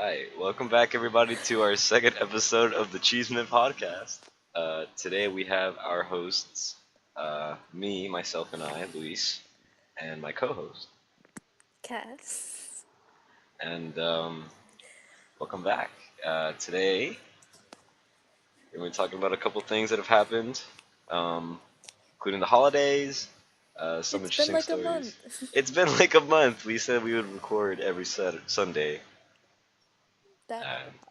right, welcome back everybody to our second episode of the Chisme Podcast. Today we have our hosts, me, myself, and I, Luis, and my co-host. Cass. And welcome back. Today we're going to be talking about a couple things that have happened, um, including the holidays, some It's been interesting like a stories. month. It's been like a month. We said we would record every Sunday. That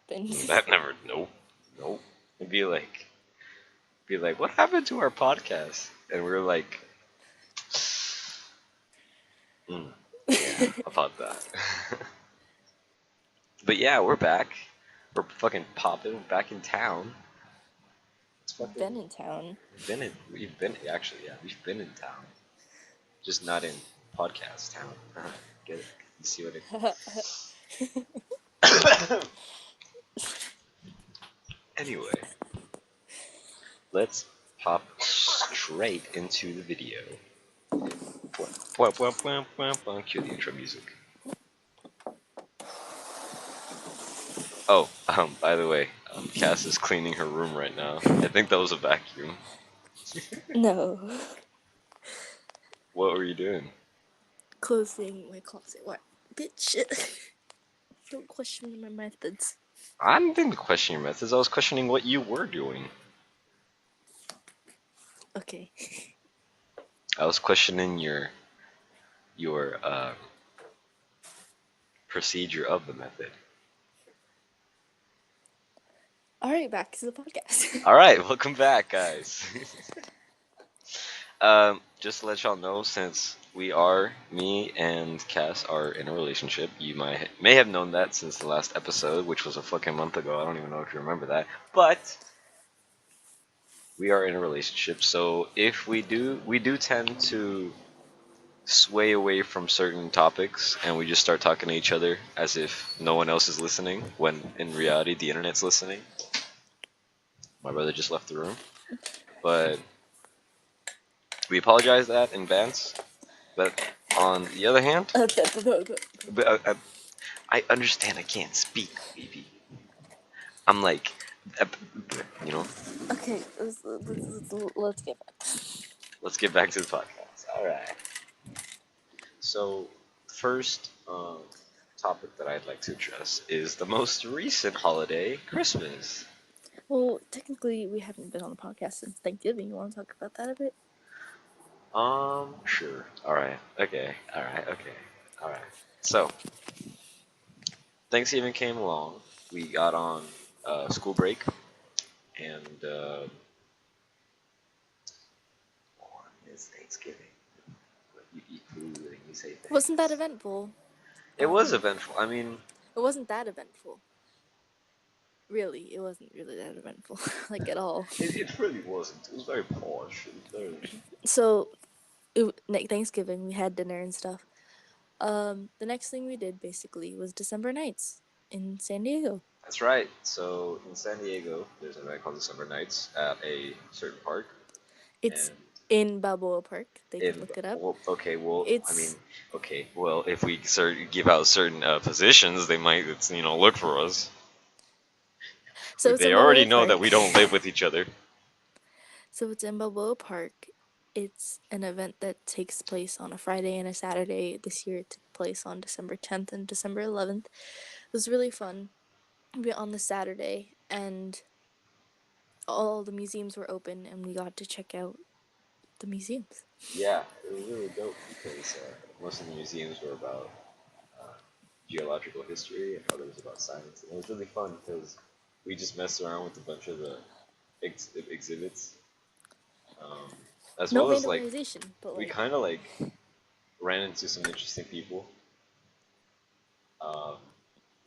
never happened. That never. Nope. It'd be like, what happened to our podcast? And we were like, yeah, about that. But yeah, we're back. We're fucking popping. We're back in town. It's fucking. Been in town. We've been actually, yeah, we've been in town. Just not in podcast town. Get it? You see what it? Anyway, let's pop straight into the video. Cue the intro music. Oh, by the way, Cass is cleaning her room right now. I think that was a vacuum. No. What were you doing? Closing my closet. What? Bitch. Don't question my methods. I didn't question your methods. I was questioning what you were doing. Okay. I was questioning your procedure of the method. Alright, back to the podcast. All right, welcome back, guys. Just to let y'all know, since me and Cass are in a relationship, you may have known that since the last episode, which was a fucking month ago. I don't even know if you remember that, but we are in a relationship. So if we do tend to sway away from certain topics, and we just start talking to each other as if no one else is listening, when in reality the internet's listening. My brother just left the room, but we apologize that in advance. But on the other hand, I understand I can't speak, baby. I'm like, you know. Okay, let's get back. Let's get back to the podcast. All right. So, first topic that I'd like to address is the most recent holiday, Christmas. Well, technically, we haven't been on the podcast since Thanksgiving. You want to talk about that a bit? Sure. All right. Okay. All right. Okay. All right. So, Thanksgiving came along. We got on school break, and it's Thanksgiving. You eat food and you say thanks. Wasn't that eventful? It was eventful. I mean, it wasn't that eventful. Really, it wasn't really that eventful, like at all. It really wasn't. It was very posh. So, Thanksgiving, we had dinner and stuff. The next thing we did basically was December Nights in San Diego. That's right. So in San Diego, there's an event called December Nights at a certain park. It's in Balboa Park. They can look it up. Well, okay. Well, it's... I mean, okay. Well, if we give out certain positions, they might, look for us. So they already know that we don't live with each other. So it's in Balboa Park. It's an event that takes place on a Friday and a Saturday. This year it took place on December 10th and December 11th. It was really fun. We went on the Saturday, and all the museums were open, and we got to check out the museums. Yeah, it was really dope because most of the museums were about geological history and others about science. And it was really fun because we just messed around with a bunch of the exhibits. As no well as but we kind of ran into some interesting people.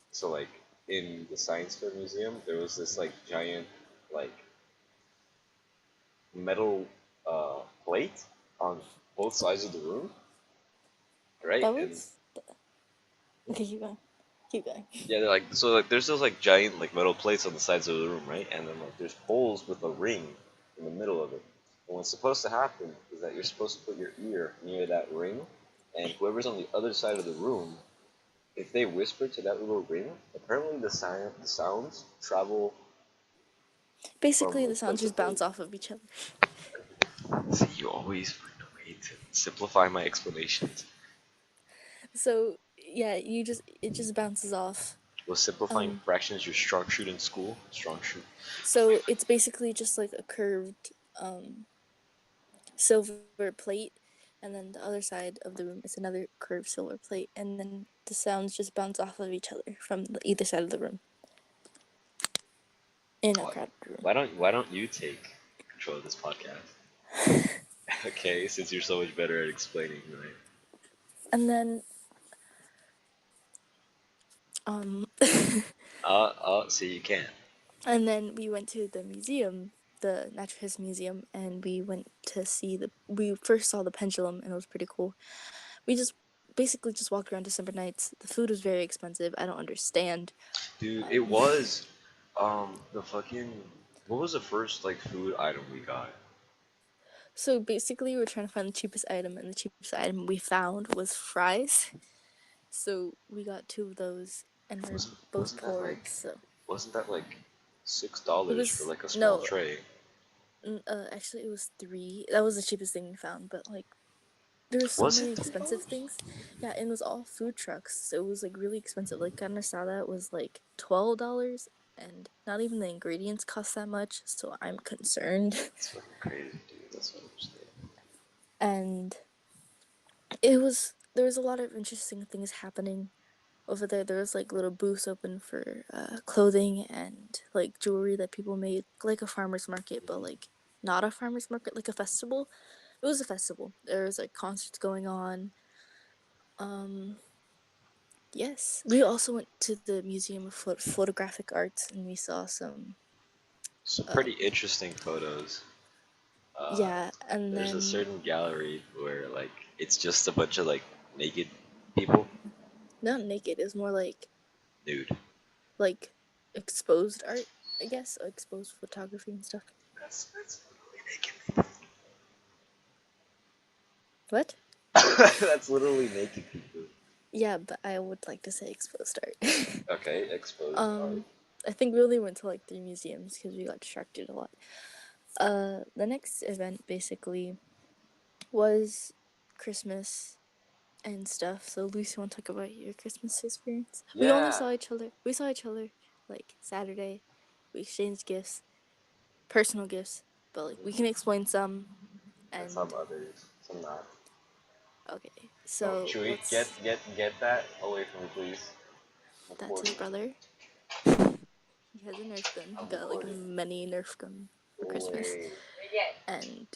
So like in the Science Fair Museum, there was this giant metal plate on both sides of the room, right? That was... Okay, keep going. Yeah, there's those giant metal plates on the sides of the room, right? And then there's holes with a ring in the middle of it. And what's supposed to happen is that you're supposed to put your ear near that ring, and whoever's on the other side of the room if they whisper to that little ring, apparently the sounds travel from Basically, the like sounds place to just bounce place. off of each other. See, you always find a way to simplify my explanations. So yeah, it just bounces off. Was simplifying Um, fractions your strong suit in school? Strong suit. so it's basically just like a curved silver plate, and then the other side of the room is another curved silver plate, and then the sounds just bounce off of each other from either side of the room in a Why, crowded room. why don't you take control of this podcast? Okay, since you're so much better at explaining, right? And then um See, you can't. and then we went to the museum, the Natural History Museum, and we went to see we first saw the pendulum, and it was pretty cool. We just basically just walked around December nights. The food was very expensive. I don't understand. Dude, it Um, was, the fucking, what was the first, like, food item we got? so basically, we were trying to find the cheapest item, and the cheapest item we found was fries. So we got two of those, and we're Wasn't, both wasn't that, poor. like, So wasn't that, like, it $6 for, was like, a small no, tray? actually it was three. That was the cheapest thing we found, but like there were so Was many it expensive $3? things. Yeah, and it was all food trucks, so it was like really expensive. Like kind of saw that was like $12, and not even the ingredients cost that much. So I'm concerned. That's fucking crazy, dude. That's what I'm saying. And there was a lot of interesting things happening over there. There was like little booths open for clothing and like jewelry that people made, like a farmer's market, but like not a farmer's market, like a festival. It was a festival. There was like concerts going on. Um, yes, we also went to the Museum of Photographic Arts, and we saw some. Some Um, pretty interesting photos. Uh, yeah, and there's a then certain gallery where, like, it's just a bunch of, like, naked people. not naked. It was more Nude. like exposed art, I guess, or exposed photography and stuff. That's literally naked. What? That's literally naked people. Yeah, but I would like to say exposed art. Okay, exposed art. um, I think we only went to like three museums because we got distracted a lot. The next event basically was Christmas and stuff. So, Lucy, want to talk about your Christmas experience? We only Yeah. saw each other. We saw each other like Saturday. We exchanged gifts, personal gifts, but like we can explain some. And some And others. Some not. okay, Oh, so Chewy, get let's. get get that away from me, please. I'm That's his recording. brother. He has a Nerf gun. He I'm got like a recording. mini Nerf gun for Christmas. Wait. And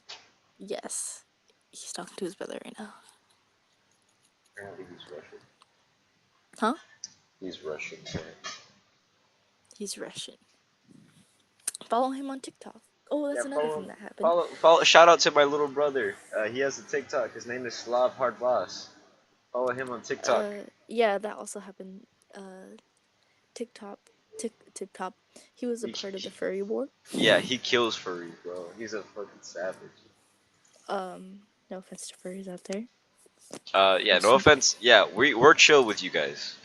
yes, he's talking to his brother right now. Apparently he's Russian. Huh? He's Russian. He's Russian. Follow him on TikTok. Oh, Yeah, that's another follow, thing that happened. follow. Shout out to my little brother. He has a TikTok. His name is Slav Hard Boss. Follow him on TikTok. Yeah, that also happened. TikTok, Tip Top. He was a He, part of the he- furry war. yeah, he kills furries, bro. He's a fucking savage. No offense to furries out there. Yeah, no Just offense. Yeah, we're chill with you guys.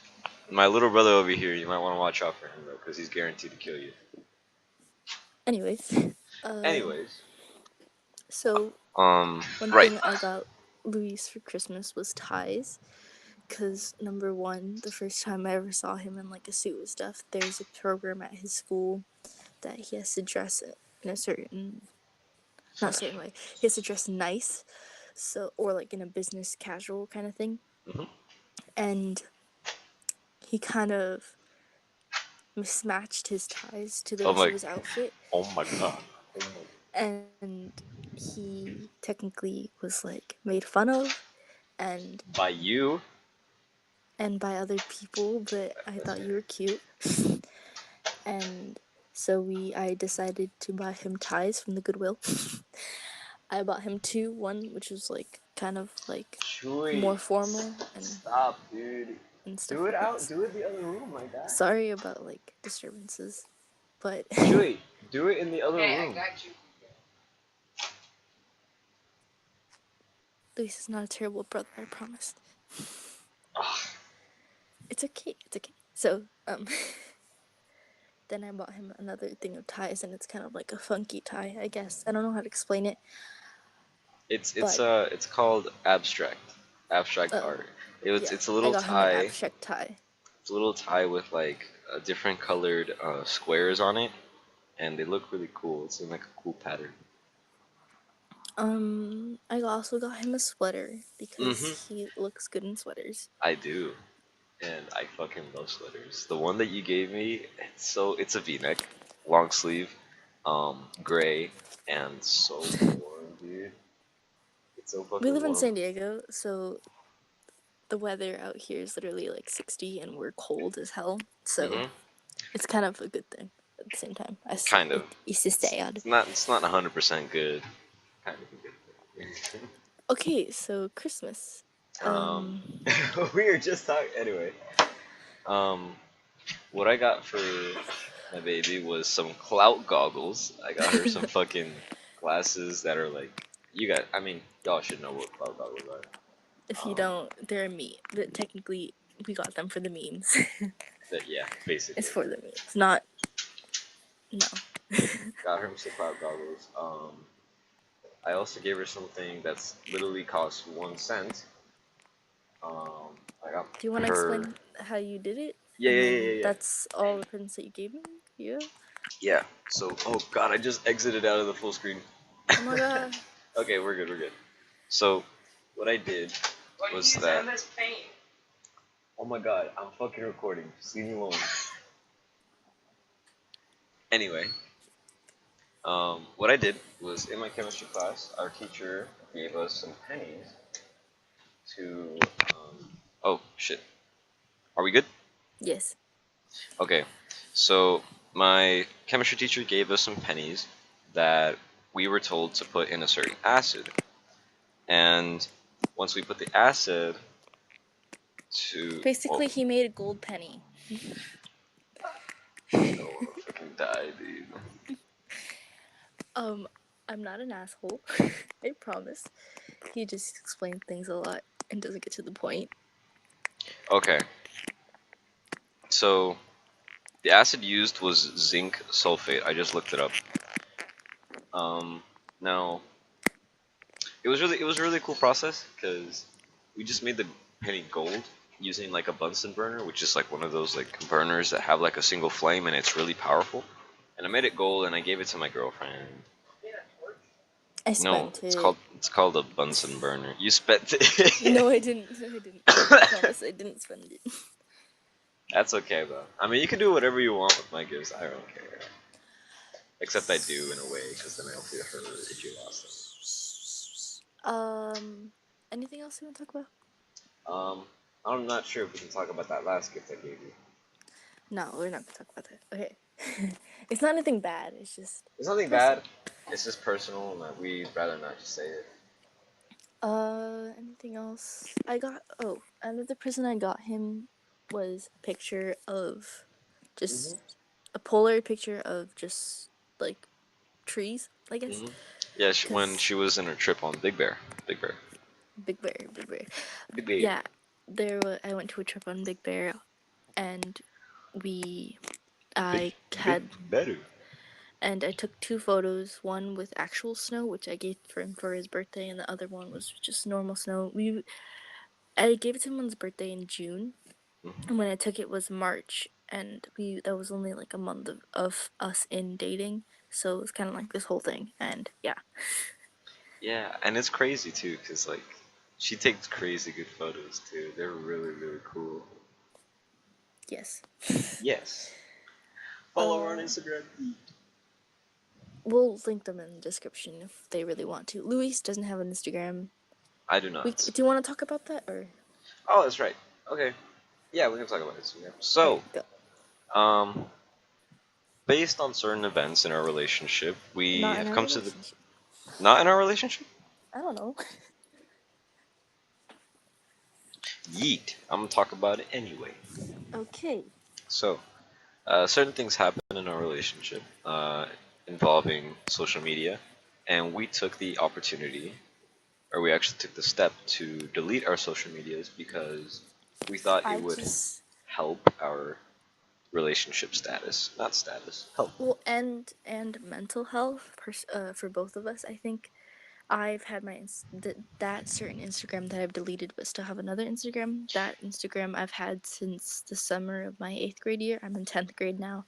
My little brother over here, you might want to watch out for him though, because he's guaranteed to kill you. anyways. Uh, Anyways, so one right. thing I got Luis for Christmas was ties. Cause number one, the first time I ever saw him in like a suit with stuff, there's a program at his school that he has to dress in a certain, not a certain way. He has to dress nice, so or like in a business casual kind of thing. Hmm. And he kind of mismatched his ties to the Oh rest my, of his outfit, oh my god. Oh my. and he technically was like made fun of and By you? by other people, but I That's thought fair. you were cute. And so I decided to buy him ties from the Goodwill. I bought him two, one which was like kind of like Chewy, more formal stop, dude. and stuff Do it like that. out. Do it in the other room, my guy. Sorry about like disturbances, but Chewy, do it in the other room. Luis is not a terrible brother, I promise. Ah, It's okay. It's okay. So, then I bought him another thing of ties, and it's kind of like a funky tie, I guess. I don't know how to explain it, but It's called abstract oh, art. yeah, It's a I little got him an tie. abstract tie. It's a little tie with like different colored squares on it, and they look really cool. It's in like a cool pattern. I also got him a sweater Mhm. because he looks good in sweaters. I do, and I fucking love sweaters. The one that you gave me, it's a V-neck, long sleeve, gray, and so warm, dude. It's so We fucking live in warm. San Diego, so the weather out here is literally like 60 and we're cold as hell. So Mhm. it's kind of a good thing at the same time. Kind of. It's just sad. It's not 100% good. Kind of a good thing. Okay, so Christmas. um, Um, we were just talking anyway. Um, what I got for my baby was some clout goggles. I got her some fucking glasses that are like I mean, y'all should know what clout goggles if are. you don't, they're a meme, but technically we got them for the memes. That yeah, It's basically. for the memes, not no. Got her some clout goggles. I also gave her something that's literally cost 1 cent. I got Do you want to her. explain how you did it? Yeah, And yeah, yeah, then yeah, yeah. that's all the presents that you gave me? Yeah. Yeah. So, oh god, I just exited out of the full screen. Oh my god. Okay, we're good, we're good. So, what I did was that. Oh my god, I'm fucking recording. Just leave me alone. Anyway, what I did was in my chemistry class, our teacher gave us some pennies to. Oh shit. Are we good? Yes. Okay. So my chemistry teacher gave us some pennies that we were told to put in a certain acid, and once we put the acid to, well, Basically, he made a gold penny. I don't want to freaking die, dude. Um, I'm not an asshole. I promise. He just explains things a lot and doesn't get to the point. Okay. So the acid used was zinc sulfate. I just looked it up. Now it was a really cool process because we just made the penny gold using like a Bunsen burner, which is like one of those like burners that have like a single flame and it's really powerful. And I made it gold and I gave it to my girlfriend. I No, spent it. it's called a Bunsen burner. You spent it. No, I didn't. I didn't. I promise I didn't spend it. That's okay though. I mean, you can do whatever you want with my gifts. I don't care. Except I do in a way, because then I'll feel hurt if you lost Anything else you want to talk about? them. I'm not sure if we can talk about that last gift I gave you. No, we're not gonna talk about that. Okay. It's not anything bad. It's just It's nothing personal. bad. It's just personal, and we'd rather not just say it. Anything else? Another present I got him was a picture of just Mhm. a Polaroid picture of just like trees, I guess. Mhm. Yeah, when Cause she was in her trip on Big Bear, Big Bear, Big Bear. Big Bear, Yeah, I went to a trip on Big Bear, and we Big I Big had Better. and I took two photos. One with actual snow, which I gave for him for his birthday, and the other one was just normal snow. I gave it to him on his birthday in June, and when I took it was March, and we that was only like a month of us in dating, so it was kind of like this whole thing, and yeah. Yeah, and it's crazy too, cause like she takes crazy good photos too. They're really cool. Yes. Yes. Follow her on Uh, Instagram. we'll link them in the description if they really want to. Luis doesn't have an Instagram. I do Do not. you want to talk about that or? Oh, that's right. Okay. Yeah, we can talk about Instagram. Okay, So, go. um, based on certain events in our relationship, we Not in have our come to the relationship. not in our relationship. I don't know. Yeet. I'm gonna talk about it anyway. Okay. So, certain things happen in our relationship involving social media, and we took the opportunity, or we actually took the step to delete our social medias because we thought it I would just help our relationship status. Not status. Help. Well, and mental health for both of us. I think I've had that certain Instagram that I've deleted, but still have another Instagram. That Instagram I've had since the summer of my 8th grade year. I'm in 10th grade now.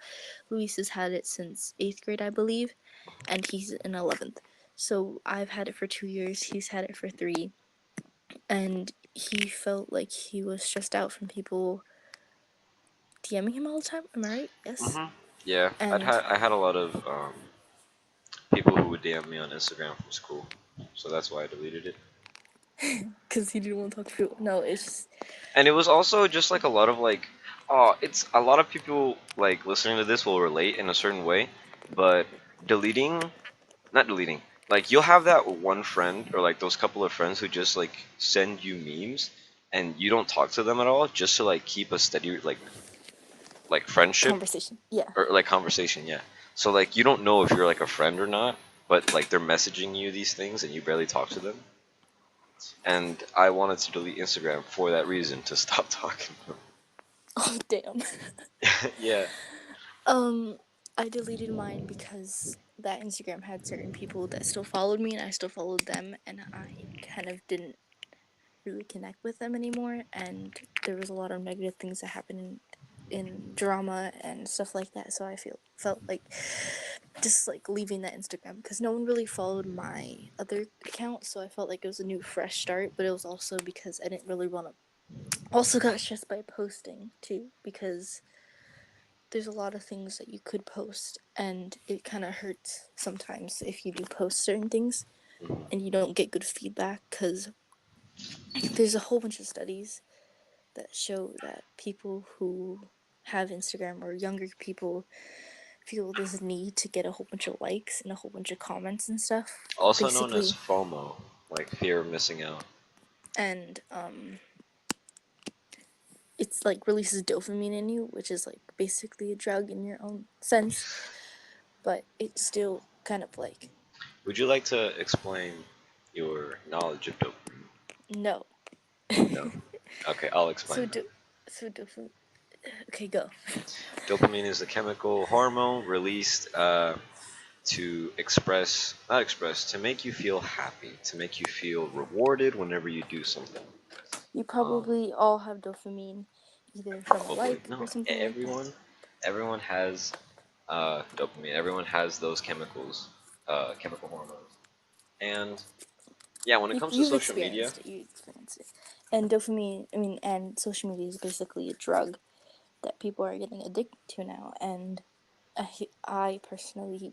Luis has had it since 8th grade, I believe, and he's in 11th. So I've had it for 2 years. He's had it for 3, and he felt like he was stressed out from people DMing him all the time. Am I right? Yes. Yeah, And I had a lot of people who would DM me on Instagram from school, so that's why I deleted it. because he didn't want to talk to people. No, it's just, And it was also just like a lot of like, oh, it's a lot of people like listening to this will relate in a certain way, but deleting, not deleting, like you'll have that one friend or like those couple of friends who just like send you memes and you don't talk to them at all just to like keep a steady like friendship conversation. Yeah. or like conversation, yeah. So like you don't know if you're like a friend or not, but like they're messaging you these things and you barely talk to them. And I wanted to delete Instagram for that reason to stop talking to Oh damn. them. Yeah. um, I deleted mine because that Instagram had certain people that still followed me, and I still followed them, and I kind of didn't really connect with them anymore. And there was a lot of negative things that happened in drama and stuff like that. So I felt like just like leaving that Instagram because no one really followed my other account. So I felt like it was a new fresh start. But it was also because I didn't really want to. Also got stressed by posting too because there's a lot of things that you could post, and it kind of hurts sometimes if you do post certain things and you don't get good feedback because there's a whole bunch of studies that show that people who have Instagram or younger people feel this need to get a whole bunch of likes and a whole bunch of comments and stuff. Also known as Basically, FOMO, like fear of missing out. and it's like releases dopamine in you, which is like basically a drug in your own sense, but it's still kind of like Would you like to explain your knowledge of dopamine? no. No. Okay, I'll so explain then. do so dopamine. Okay, go. Dopamine is a chemical hormone released to not express, to make you feel happy, to make you feel rewarded whenever you do something. You Um, probably all have dopamine either from a Probably like or no. something like that. Everyone has dopamine. Everyone has those chemicals, chemical hormones. And yeah, when it comes to You've social media, experienced it. You experienced it. And dopamine, I mean, and social media is basically a drug that people are getting addicted to now. And I personally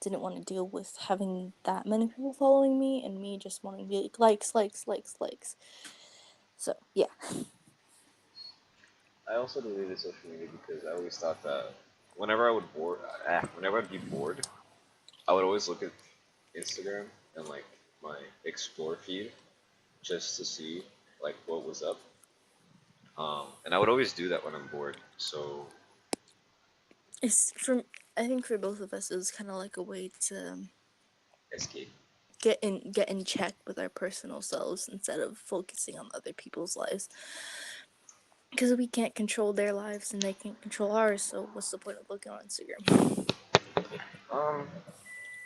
didn't want to deal with having that many people following me and me just wanting to be like likes, likes, likes, likes. So yeah, I also deleted social media because I always thought that whenever I'd be bored, I would always look at Instagram and like my explore feed just to see like what was up. And I would always do that when I'm bored. So it's from. I think for both of us, it was kind of like a way to escape. get in check with our personal selves instead of focusing on other people's lives. Because we can't control their lives and they can't control ours, so what's the point of looking on Instagram? Um,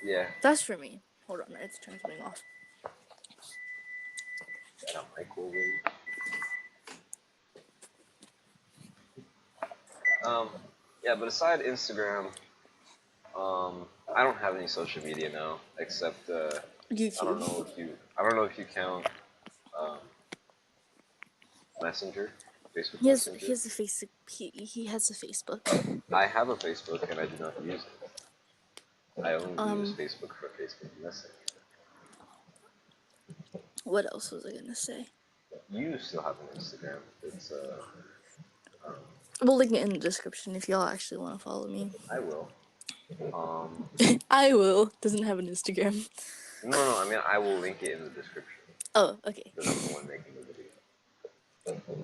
yeah, That's for me. Hold on, I have to turn something off. that a microwave. Um, yeah, but aside Instagram, I don't have any social media now except YouTube. I don't know if you count um, Messenger, Facebook He has Messenger. he has a face he has a Facebook. I have a Facebook and I do not use it. I only use Um, Facebook for Facebook Messenger. what else was I gonna say? You still have an Instagram. It's um, We'll link it in the description if y'all actually want to follow me. I will. Um, I will. Doesn't have an Instagram. no, I mean I will link it in the description Oh, okay. because I'm the one making the video.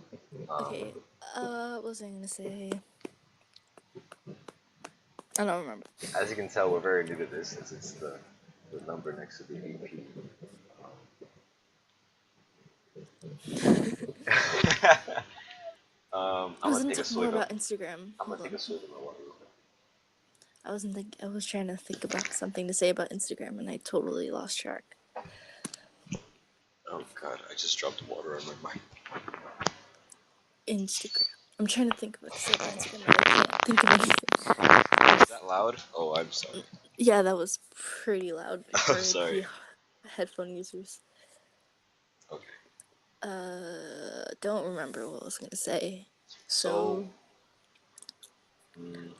Okay. What was I gonna say? I don't remember. As you can tell, we're very new to this since it's the number next to the EP. I I'm was gonna gonna take a talk more swig of. about Instagram. I'm gonna Hold take a on. swig of my water real quick. I was trying to think about something to say about Instagram, and I totally lost track. Oh god, I just dropped water on my mic. Instagram. I'm trying to think of what to say about Instagram, and I can't think of anything. Is that loud? Oh, I'm sorry. Yeah, that was pretty loud I'm for sorry. the headphone users. Okay. Don't remember what I was gonna say. So, So mm,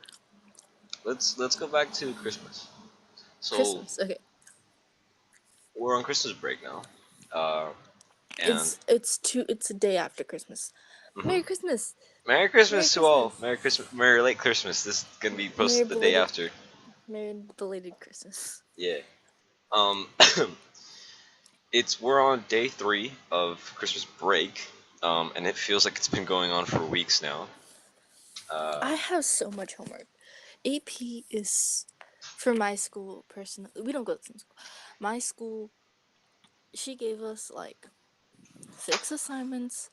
let's go back to Christmas. So Christmas. Okay, we're on Christmas break now, uh, and it's a day after Christmas. mhm. Merry Christmas. Merry Merry Christmas to all. Christmas. Merry Christmas. Merry late Christmas. This is gonna be Merry posted the day belated after. Merry belated Christmas. Yeah. Um, we're on day 3 of Christmas break, and it feels like it's been going on for weeks now. Uh, I have so much homework. AP is for my school personally. We don't go to the same school. My school, she gave us like 6 assignments.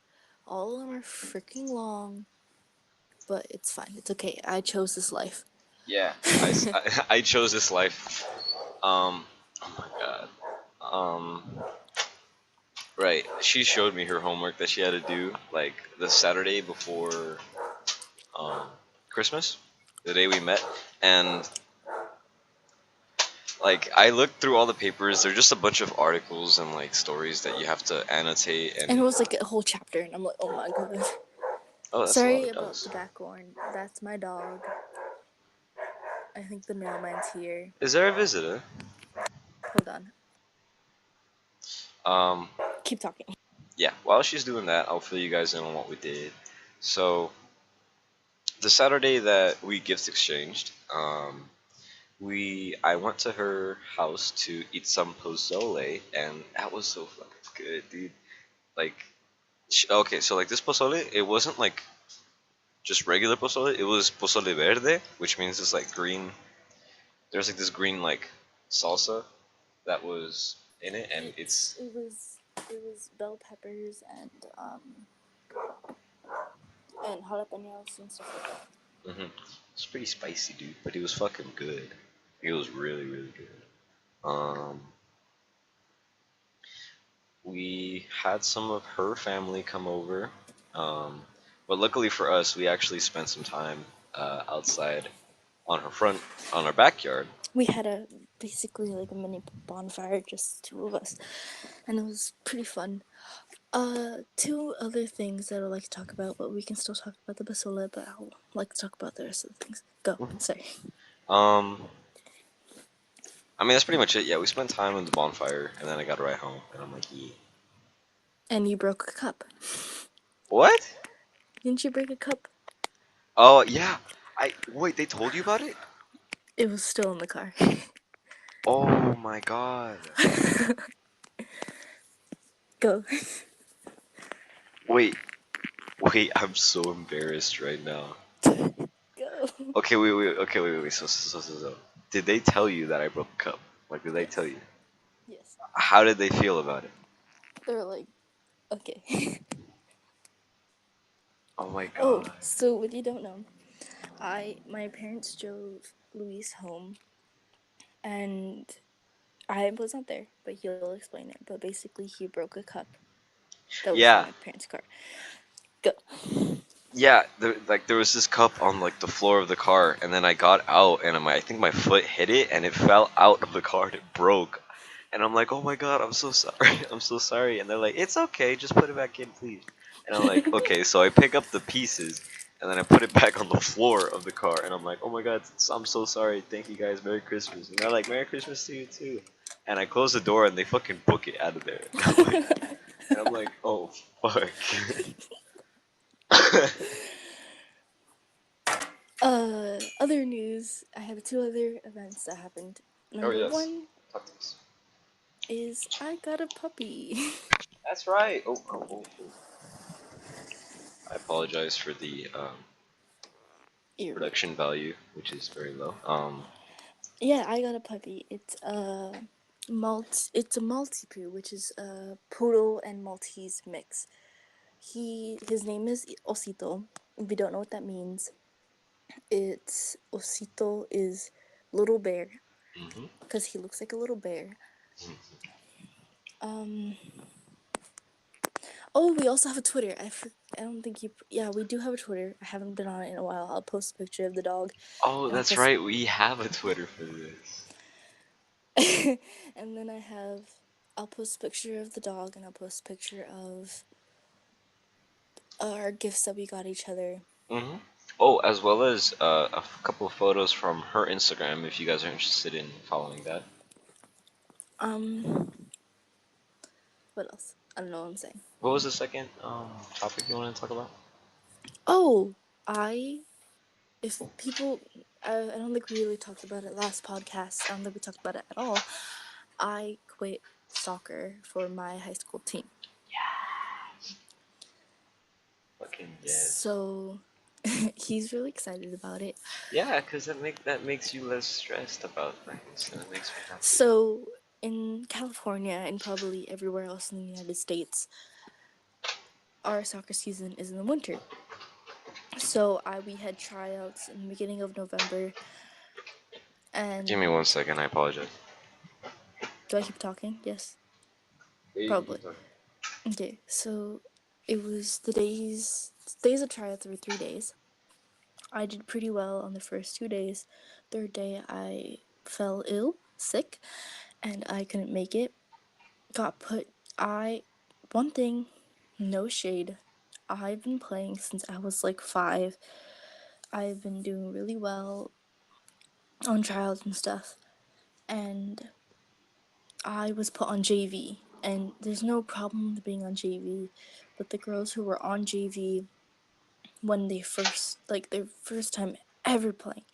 All of them are freaking long, but it's fine. It's okay. I chose this life. yeah, I chose this life. Oh my god. Um, right. She showed me her homework that she had to do like the Saturday before um, Christmas, the day we met, and like I looked through all the papers. They're just a bunch of articles and like stories that you have to annotate And and. it was like a whole chapter, and I'm like, oh my god. Oh, that's a lot Sorry of about dogs. the background. That's my dog. I think the mailman's here. Is there a visitor? Hold on. Um, Keep talking. yeah. While she's doing that, I'll fill you guys in on what we did. So the Saturday that we gift exchanged, I went to her house to eat some pozole, and that was so fucking good, dude. Like, okay, so like this pozole, it wasn't like just regular pozole. It was pozole verde, which means it's like green. There's like this green like salsa that was in it, and It's it was bell peppers and jalapenos and stuff like that. it's pretty spicy, dude. But it was fucking good. It was really really good. Um, we had some of her family come over, um, but luckily for us, we actually spent some time outside on her front on our backyard. We had a basically like a mini bonfire, just two of us, and it was pretty fun. Two other things that I'd like to talk about, but we can still talk about the basura, but I'll like to talk about the rest of the things. Go, sorry. Um, I mean that's pretty much it. Yeah, we spent time on the bonfire, and then I got to ride home, and I'm like, yeah. And you broke a cup. What? Didn't you break a cup? Oh yeah. I wait. They told you about it? It was still in the car. Oh my god. Go. Wait, wait. I'm so embarrassed right now. Go. Okay, wait. Okay, wait. So. Did they tell you that I broke a cup? Like, did they tell Yes. you? Yes. How did they feel about it? They were like, okay. Oh my Oh, god. so what you don't know, my parents drove Luis home, and I was not there, but he'll explain it. But basically, he broke a cup that was in Yeah, my parents' car. Go. yeah. There was this cup on like the floor of the car, and then I got out, and I think my foot hit it, and it fell out of the car, and it broke. And I'm like, oh my god, I'm so sorry, I'm so sorry. And they're like, it's okay, just put it back in, please. And I'm like, okay. So I pick up the pieces, and then I put it back on the floor of the car, and I'm like, oh my god, I'm so sorry. Thank you guys, Merry Christmas. And they're like, Merry Christmas to you too. And I close the door, and they fucking book it out of there. And I'm like, oh fuck. Other news. I have two other events that happened. Oh Number yes. one Talk to us. is I got a puppy. That's right. Oh. I apologize for the You're good. production value, which is very low. Yeah, I got a puppy. It's a Maltipoo, which is a poodle and Maltese mix. His name is Osito. If you don't know what that means, it's Osito is little bear Hmm. because he looks like a little bear. Um. Oh, we also have a Twitter. I don't think you. Yeah, we do have a Twitter. I haven't been on it in a while. I'll post a picture of the dog, Oh, and I'll that's post. right. We have a Twitter for this. And then I'll post a picture of the dog, and I'll post a picture of our gifts that we got each other. Hmm. Oh, as well as couple of photos from her Instagram if you guys are interested in following that. Um, what else? I don't know what I'm saying. What was the second topic you wanted to talk about? Oh, I if people, I don't think we really talked about it last podcast. I don't think we talked about it at all. I quit soccer for my high school team. Fucking yes. So he's really excited about it. Yeah, because that makes you less stressed about things, and it makes me happy. So in California and probably everywhere else in the United States, our soccer season is in the winter. So we had tryouts in the beginning of November, Give me and 1 second. I apologize. do I keep talking? Yes, Yeah, you can probably. keep talking. Okay, so it was the days of tryouts were 3 days. I did pretty well on the first 2 days. Third day, I fell ill, sick, and I couldn't make it. Got put. I One thing, no shade. I've been playing since I was like 5. I've been doing really well on trials and stuff, and I was put on JV. And there's no problem with being on JV, but the girls who were on JV when they first, like their first time ever playing,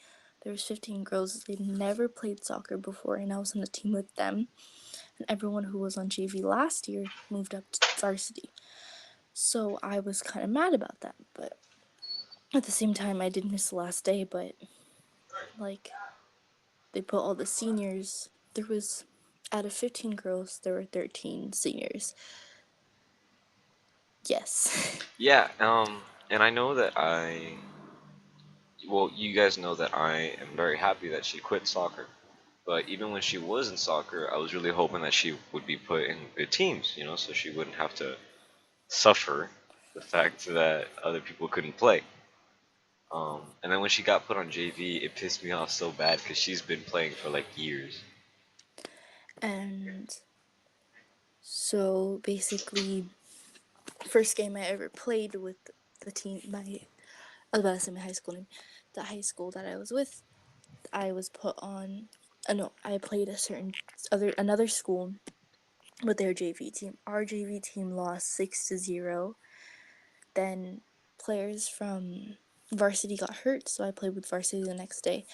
there was 15 girls. They'd never played soccer before, and I was on a team with them. And everyone who was on JV last year moved up to varsity. So I was kind of mad about that, but at the same time, I did miss the last day. But like, they put all the seniors. There was Out of 15 girls, there were 13 seniors. Yes. Yeah, and I know that well, you guys know that I am very happy that she quit soccer. But even when she was in soccer, I was really hoping that she would be put in good teams, so she wouldn't have to suffer the fact that other people couldn't play. And then when she got put on JV, it pissed me off so bad because she's been playing for like years. And so basically, first game I ever played with the team, I was about to say my high school name, the high school that I was with, I was put on. No, I played another school with their JV team. Our JV team lost 6-0. Then players from varsity got hurt, so I played with varsity the next day.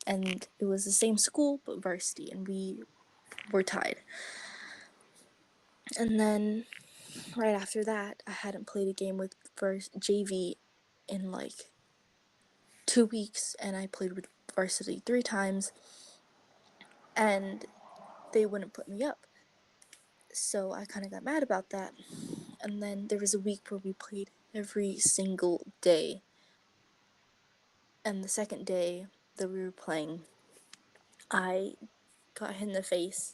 And it was the same school, but varsity, and we were tied. And then right after that, I hadn't played a game with JV in like 2 weeks, and I played with varsity 3 times, and they wouldn't put me up. So I kind of got mad about that. And then there was a week where we played every single day. And the second day that we were playing, I got hit in the face,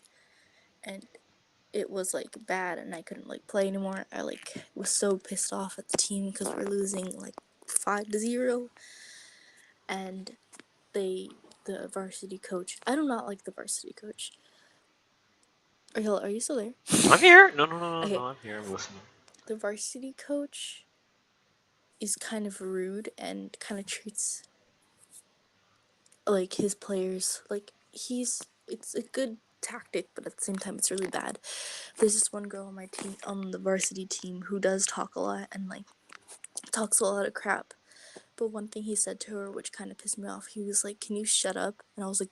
and it was like bad, and I couldn't like play anymore. I like was so pissed off at the team because we're losing like 5-0, and the varsity coach. I do not like the varsity coach. Are you still there? I'm here. No, no, no, no, no. Okay, I'm here. I'm listening. the varsity coach is kind of rude and kind of treats like his players like it's a good tactic, but at the same time it's really bad. There's this one girl on my team, on the varsity team, who does talk a lot and like talks a lot of crap. But one thing he said to her, which kind of pissed me off, he was like, "Can you shut up?" And I was like,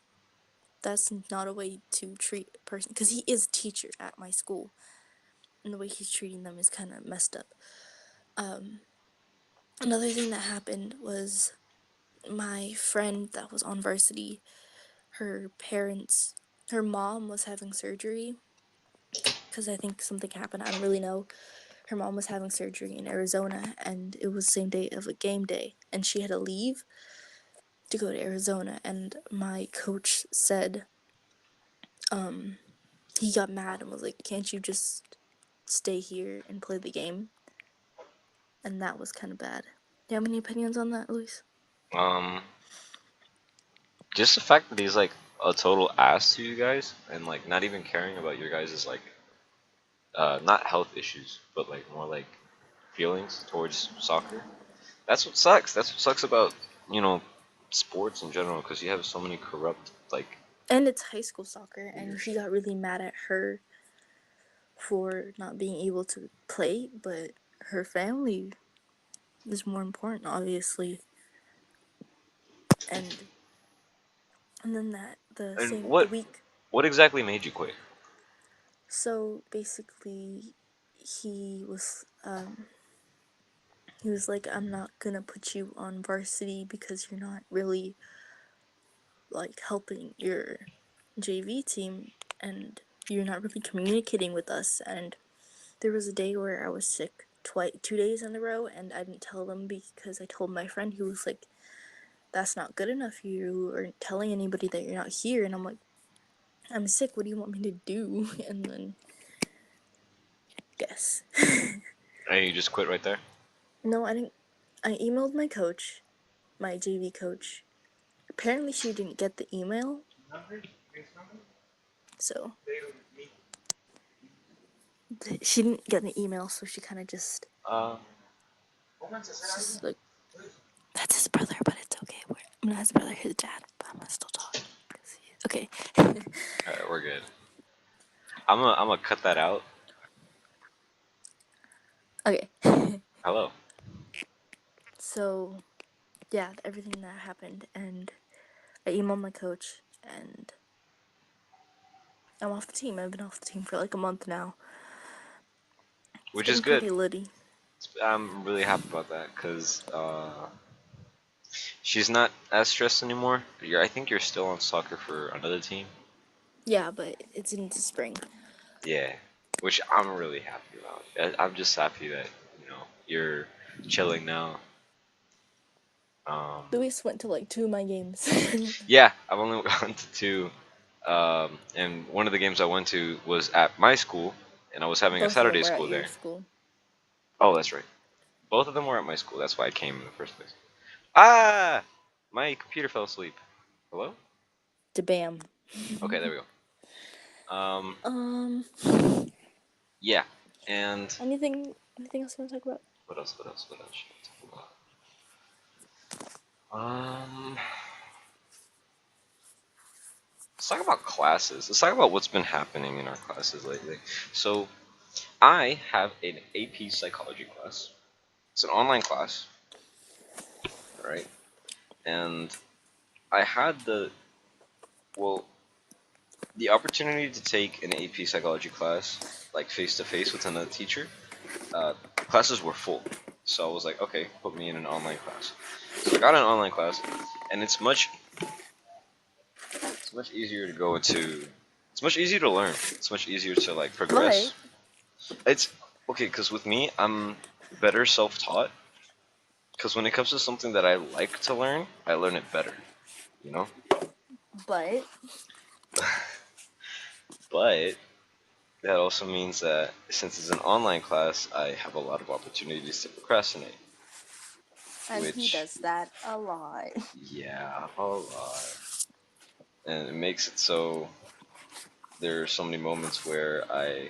"That's not a way to treat a person," because he is a teacher at my school, and the way he's treating them is kind of messed up. Another thing that happened was my friend that was on varsity, her parents, her mom was having surgery because I think something happened. I don't really know. her mom was having surgery in Arizona, and it was the same day of a game day, and she had to leave to go to Arizona. And my coach said, he got mad and was like, "Can't you just stay here and play the game?" And that was kind of bad. Do you have any opinions on that, Luis? Um, just the fact that he's like a total ass to you guys and like not even caring about your guys' like not health issues, but like more like feelings towards soccer. That's what sucks. That's what sucks about you know sports in general because you have so many corrupt like And it's high school soccer, and he leadership. got really mad at her for not being able to play, but her family is more important, obviously. And then that And the what week. what exactly made you quit? So basically, he was um he was like, "I'm not gonna put you on varsity because you're not really like helping your JV team, and you're not really communicating with us." And there was a day where I was sick 2 days in a row, and I didn't tell them because I told my friend, who was like, "That's not good enough. You aren't telling anybody that you're not here." And I'm like, "I'm sick. What do you want me to do?" And then guess. And you just quit right there? No, I didn't. I emailed my coach, my JV coach. Apparently, she didn't get the email, so she didn't get the email, so she kind of Uh, just like, "That's his brother, but it's okay. I'm not his brother, his dad, but I'm gonna still talk." Okay. all right, we're good. I'm gonna cut that out. Okay. Hello. So yeah, everything that happened, and I emailed my coach, and I'm off the team. I've been off the team for like a month now. It's Which is been good. pretty litty. I'm really happy about that because she's not as stressed anymore. I think you're still on soccer for another team. Yeah, but it's into spring. Yeah, which I'm really happy about. I'm just happy that you're chilling now. Um, Luis went to like 2 of my games. yeah, I've only gone to two, and one of the games I went to was at my school, and I was having a Both of them Saturday were at school your there. school. Oh, that's right. Both of them were at my school. That's why I came in the first place. Ah, my computer fell asleep. Hello? Bam. Okay, there we go. Um, Yeah, and anything else you want to talk about? what else? What else? What else should I talk about? Let's talk about classes. Let's talk about what's been happening in our classes lately. So, I have an AP psychology class. It's an online class, right? And I had well, the opportunity to take an AP psychology class, like face to face with another teacher. Classes were full, so I was like, okay, put me in an online class. So I got an online class, and it's much easier to go into. It's much easier to learn. It's much easier to like But progress. It's okay because with me, I'm better self-taught. Because when it comes to something that I like to learn, I learn it better. You know. but But that also means that since it's an online class, I have a lot of opportunities to procrastinate. and he Which, does that a lot. yeah, a lot. And it makes it so there are so many moments where I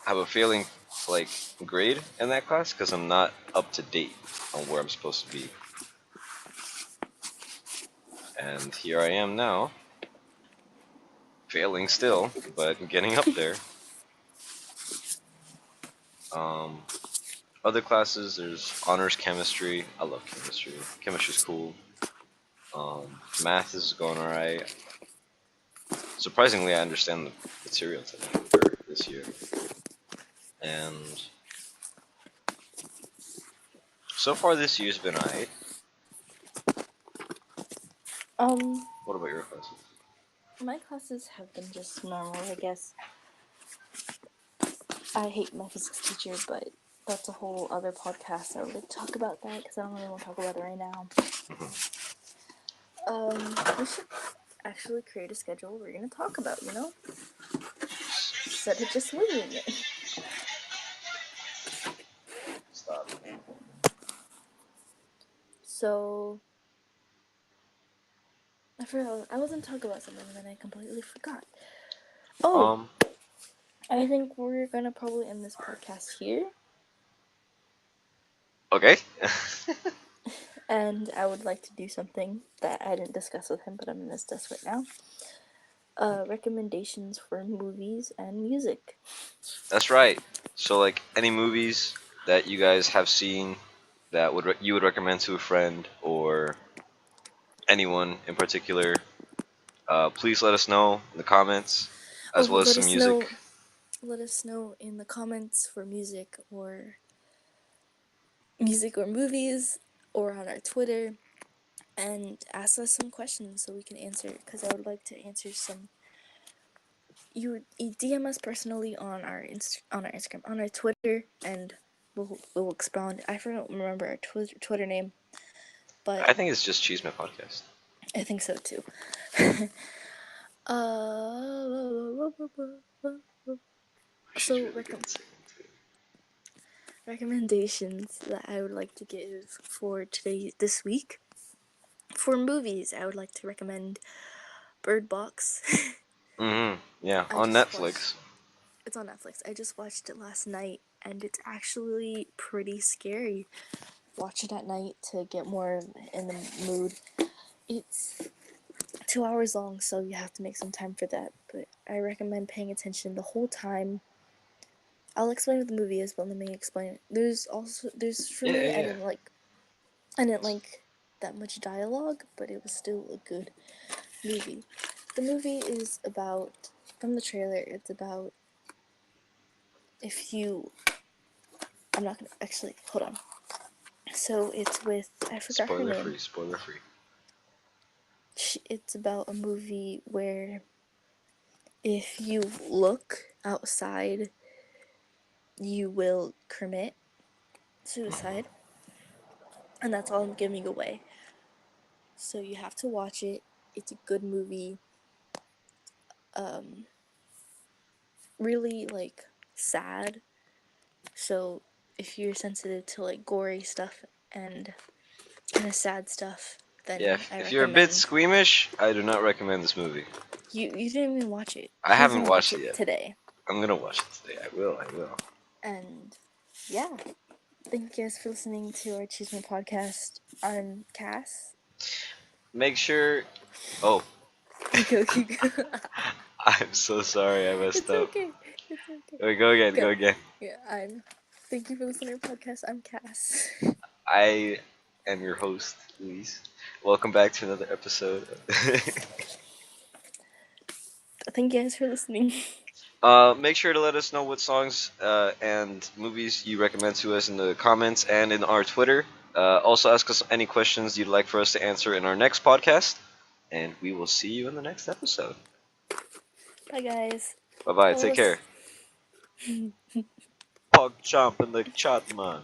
have a failing like grade in that class because I'm not up to date on where I'm supposed to be. And here I am now, failing still, but getting up there. Um, Other classes, there's honors chemistry. I love chemistry. Chemistry's cool. Math is going alright. Surprisingly, I understand the material today or this year. And so far, this year's been alright. Um, What about your classes? my classes have been just normal, I guess. I hate my physics teacher, but that's a whole other podcast. I would like to talk about that because I don't really want to talk about it right now. We should actually create a schedule we're gonna talk about, you know? Instead of just winging it. Stop. So, I forgot, I wasn't talking about something and then I completely forgot. Oh, I think we're gonna probably end this podcast here. Okay. And I would like to do something that I didn't discuss with him, but I'm gonna discuss right now. Recommendations for movies and music. That's right. So, like, any movies that you guys have seen that you would recommend to a friend or anyone in particular, please let us know in the comments, as well as some music. Let us know in the comments for music or movies or on our Twitter, and ask us some questions so we can answer, because I would like to answer some. You DM us personally on our Instagram, on our Twitter, and we'll expound. I don't remember our Twitter name, but I think it's just Chisme Podcast. I think so too. So recommendations that I would like to give for this week. For movies, I would like to recommend Bird Box. Yeah, I on just watched. Netflix. It's on Netflix. I just watched it last night, and it's actually pretty scary. Watch it at night to get more in the mood. It's 2 hours long, so you have to make some time for that. But I recommend paying attention the whole time. I'll explain what the movie is, but let me explain it. There's for Yeah, me, yeah, yeah. I didn't like that much dialogue, but it was still a good movie. The movie is about, from the trailer, it's about if you. I'm not gonna actually hold on. So it's with, I forgot her Spoiler name. free, spoiler free. It's about a movie where if you look outside, you will commit suicide, and that's all I'm giving away. So you have to watch it. It's a good movie. Really like sad. So if you're sensitive to like gory stuff and kind of sad stuff, Yeah, then I if you're a bit recommend. squeamish, I do not recommend this movie. You didn't even watch it. I He's haven't gonna watch watched it it yet. today. I'm gonna watch it today. I will. I will. And yeah, thank you guys for listening to our Chisme podcast. I'm Cass. Make sure. Oh, Go. I'm so sorry. I messed It's up. okay. It's okay. Wait, go again. Go. Go again. Yeah, Thank you for listening to our podcast. I'm Cass. I am your host, Luis. Welcome back to another episode. Thank you guys for listening. Make sure to let us know what songs and movies you recommend to us in the comments and in our Twitter. Also, ask us any questions you'd like for us to answer in our next podcast. And we will see you in the next episode. Bye, guys. Bye bye. Follow Take us. care. Pog chomp in the chat, man.